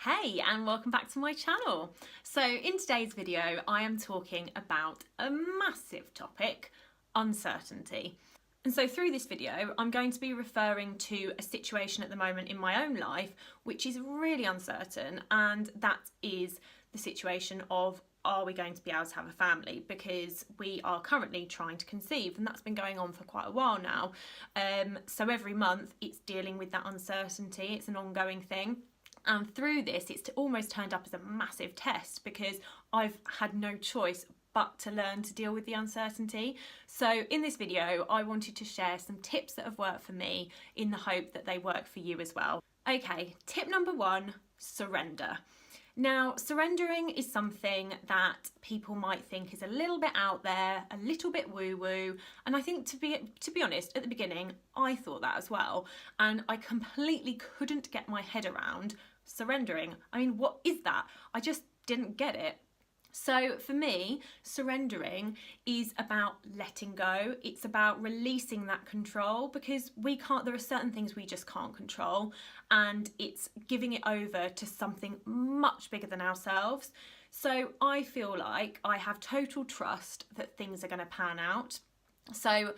Hey, and welcome back to my channel. So in today's video, I am talking about a massive topic, uncertainty. And so through this video, I'm going to be referring to a situation at the moment in my own life, which is really uncertain. And that is the situation of, are we going to be able to have a family? Because we are currently trying to conceive, and that's been going on for quite a while now. So every month it's dealing with that uncertainty. It's an ongoing thing. And through this, it's almost turned up as a massive test because I've had no choice but to learn to deal with the uncertainty. So in this video, I wanted to share some tips that have worked for me in the hope that they work for you as well. Okay, tip number one, surrender. Now, surrendering is something that people might think is a little bit out there, a little bit woo-woo, and I think to be honest, at the beginning, I thought that as well, and I completely couldn't get my head around surrendering. I mean, what is that? I just didn't get it. So for me, surrendering is about letting go. It's about releasing that control because there are certain things we just can't control, and it's giving it over to something much bigger than ourselves. So I feel like I have total trust that things are going to pan out. So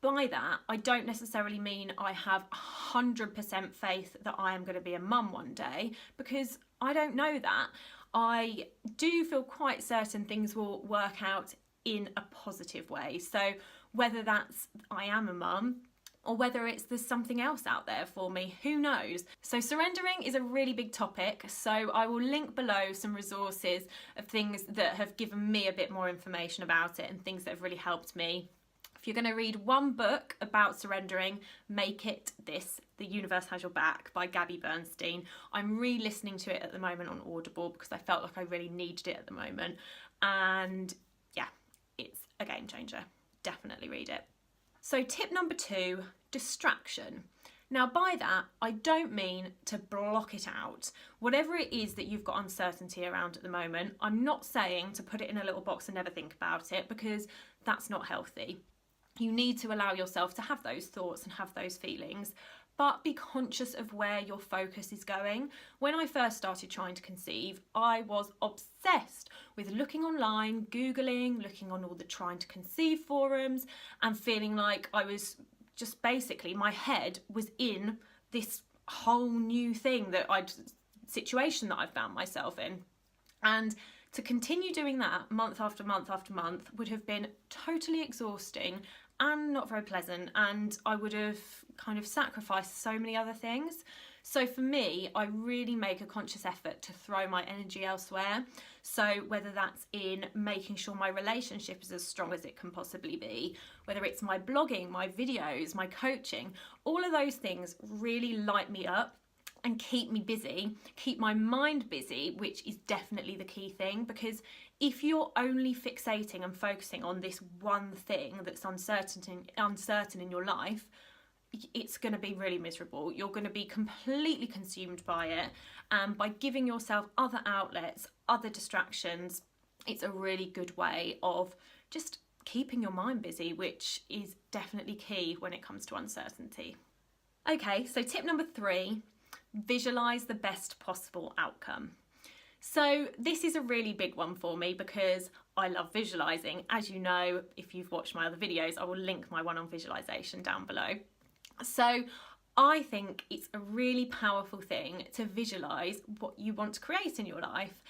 by that, I don't necessarily mean I have 100% faith that I am going to be a mum one day, because I don't know that. I do feel quite certain things will work out in a positive way. So whether that's I am a mum or whether there's something else out there for me, who knows? So surrendering is a really big topic. So I will link below some resources of things that have given me a bit more information about it and things that have really helped me. If you're going to read one book about surrendering, make it this, The Universe Has Your Back by Gabby Bernstein. I'm re-listening to it at the moment on Audible because I felt like I really needed it at the moment. And yeah, it's a game changer. Definitely read it. So tip number two, distraction. Now by that, I don't mean to block it out. Whatever it is that you've got uncertainty around at the moment, I'm not saying to put it in a little box and never think about it, because that's not healthy. You need to allow yourself to have those thoughts and have those feelings, but be conscious of where your focus is going. When I first started trying to conceive, I was obsessed with looking online, Googling, looking on all the trying to conceive forums, and feeling like I was just basically, my head was in this whole new situation that I found myself in. And to continue doing that month after month after month would have been totally exhausting and not very pleasant, and I would have kind of sacrificed so many other things. So for me, I really make a conscious effort to throw my energy elsewhere. So whether that's in making sure my relationship is as strong as it can possibly be, whether it's my blogging, my videos, my coaching, all of those things really light me up and keep me busy, keep my mind busy, which is definitely the key thing. Because if you're only fixating and focusing on this one thing that's uncertain in your life, it's going to be really miserable. You're going to be completely consumed by it. And by giving yourself other outlets, other distractions, it's a really good way of just keeping your mind busy, which is definitely key when it comes to uncertainty. Okay, so tip number three, visualize the best possible outcome. So this is a really big one for me because I love visualizing. As you know, if you've watched my other videos, I will link my one on visualization down below. So I think it's a really powerful thing to visualize what you want to create in your life.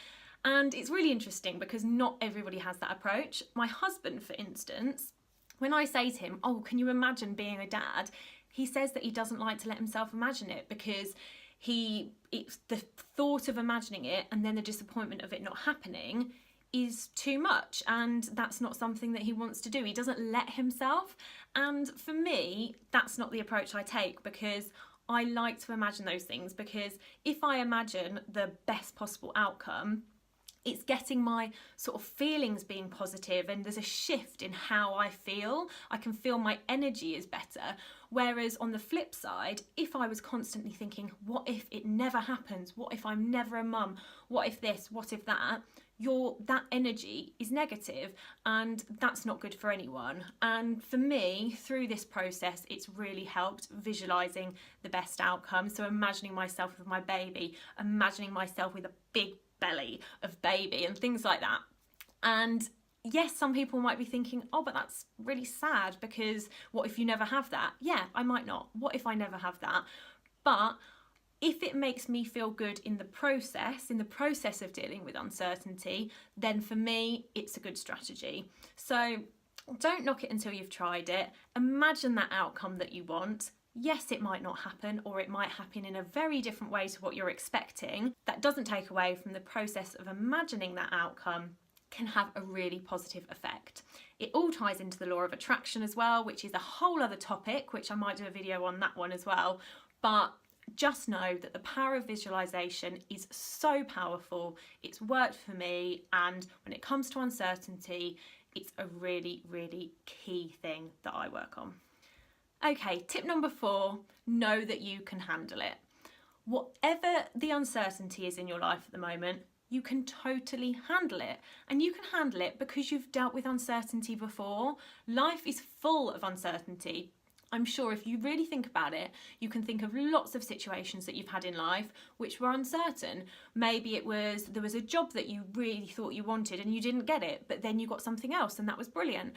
And it's really interesting because not everybody has that approach. My husband, for instance, when I say to him, oh, can you imagine being a dad? He says that he doesn't like to let himself imagine it because it's the thought of imagining it and then the disappointment of it not happening is too much, and that's not something that he wants to do. He doesn't let himself. And for me, that's not the approach I take, because I like to imagine those things, because if I imagine the best possible outcome, It's getting my sort of feelings being positive, and there's a shift in how I feel. I can feel my energy is better. Whereas on the flip side, if I was constantly thinking, what if it never happens? What if I'm never a mum? What if this? What if that? That energy is negative, and that's not good for anyone. And for me, through this process, it's really helped visualizing the best outcome. So imagining myself with my baby, imagining myself with a big belly of baby and things like that. And yes, some people might be thinking, oh, but that's really sad, because what if you never have that? Yeah, I might not. What if I never have that? But if it makes me feel good in the process of dealing with uncertainty, then for me, it's a good strategy. So don't knock it until you've tried it. Imagine that outcome that you want. Yes, it might not happen, or it might happen in a very different way to what you're expecting. That doesn't take away from the process of imagining that outcome can have a really positive effect. It all ties into the law of attraction as well, which is a whole other topic, which I might do a video on that one as well. But just know that the power of visualization is so powerful. It's worked for me, and when it comes to uncertainty, it's a really, really key thing that I work on. Okay, tip number 4, know that you can handle it. Whatever the uncertainty is in your life at the moment, you can totally handle it. And you can handle it because you've dealt with uncertainty before. Life is full of uncertainty. I'm sure if you really think about it, you can think of lots of situations that you've had in life which were uncertain. Maybe there was a job that you really thought you wanted and you didn't get it, but then you got something else and that was brilliant.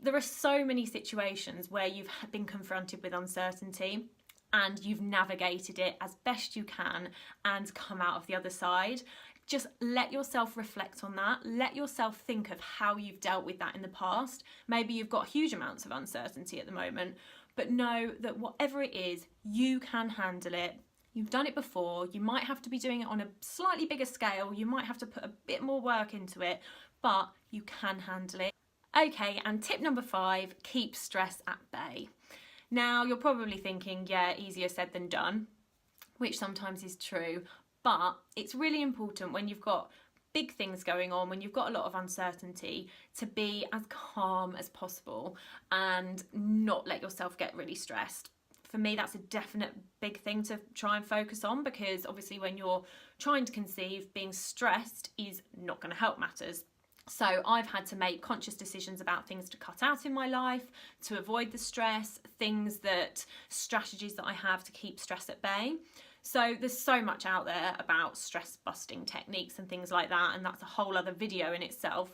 There are so many situations where you've been confronted with uncertainty and you've navigated it as best you can and come out of the other side. Just let yourself reflect on that. Let yourself think of how you've dealt with that in the past. Maybe you've got huge amounts of uncertainty at the moment, but know that whatever it is, you can handle it. You've done it before. You might have to be doing it on a slightly bigger scale. You might have to put a bit more work into it, but you can handle it. Okay, and tip number 5, keep stress at bay. Now, you're probably thinking, yeah, easier said than done, which sometimes is true, but it's really important when you've got big things going on, when you've got a lot of uncertainty, to be as calm as possible and not let yourself get really stressed. For me, that's a definite big thing to try and focus on, because obviously when you're trying to conceive, being stressed is not going to help matters. So I've had to make conscious decisions about things to cut out in my life, to avoid the stress, strategies that I have to keep stress at bay. So there's so much out there about stress busting techniques and things like that, and that's a whole other video in itself.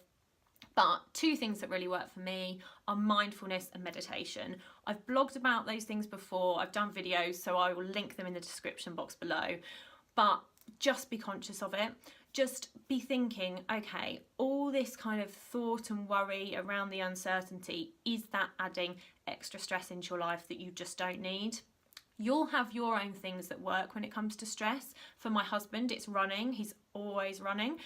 But 2 things that really work for me are mindfulness and meditation. I've blogged about those things before, I've done videos, so I will link them in the description box below. But just be conscious of it. Just be thinking, okay, all this kind of thought and worry around the uncertainty, is that adding extra stress into your life that you just don't need? You'll have your own things that work when it comes to stress. For my husband, it's running. He's always running.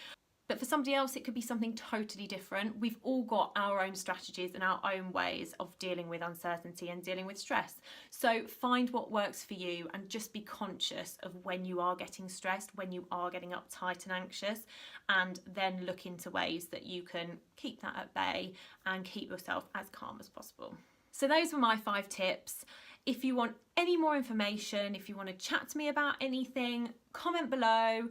But for somebody else, it could be something totally different. We've all got our own strategies and our own ways of dealing with uncertainty and dealing with stress. So find what works for you and just be conscious of when you are getting stressed, when you are getting uptight and anxious, and then look into ways that you can keep that at bay and keep yourself as calm as possible. So those were my 5 tips. If you want any more information, if you want to chat to me about anything, comment below,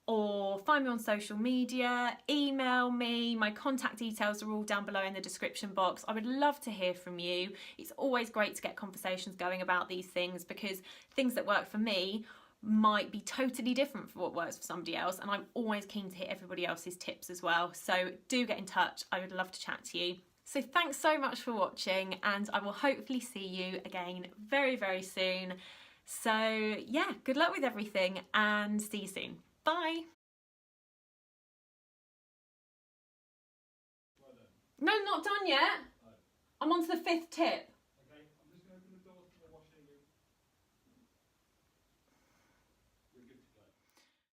or find me on social media, email me. My contact details are all down below in the description box. I would love to hear from you. It's always great to get conversations going about these things, because things that work for me might be totally different from what works for somebody else, and I'm always keen to hear everybody else's tips as well. So do get in touch. I would love to chat to you. So thanks so much for watching, and I will hopefully see you again very, very soon. So yeah, good luck with everything and see you soon. Bye. No, not done yet. I'm on to the 5th tip.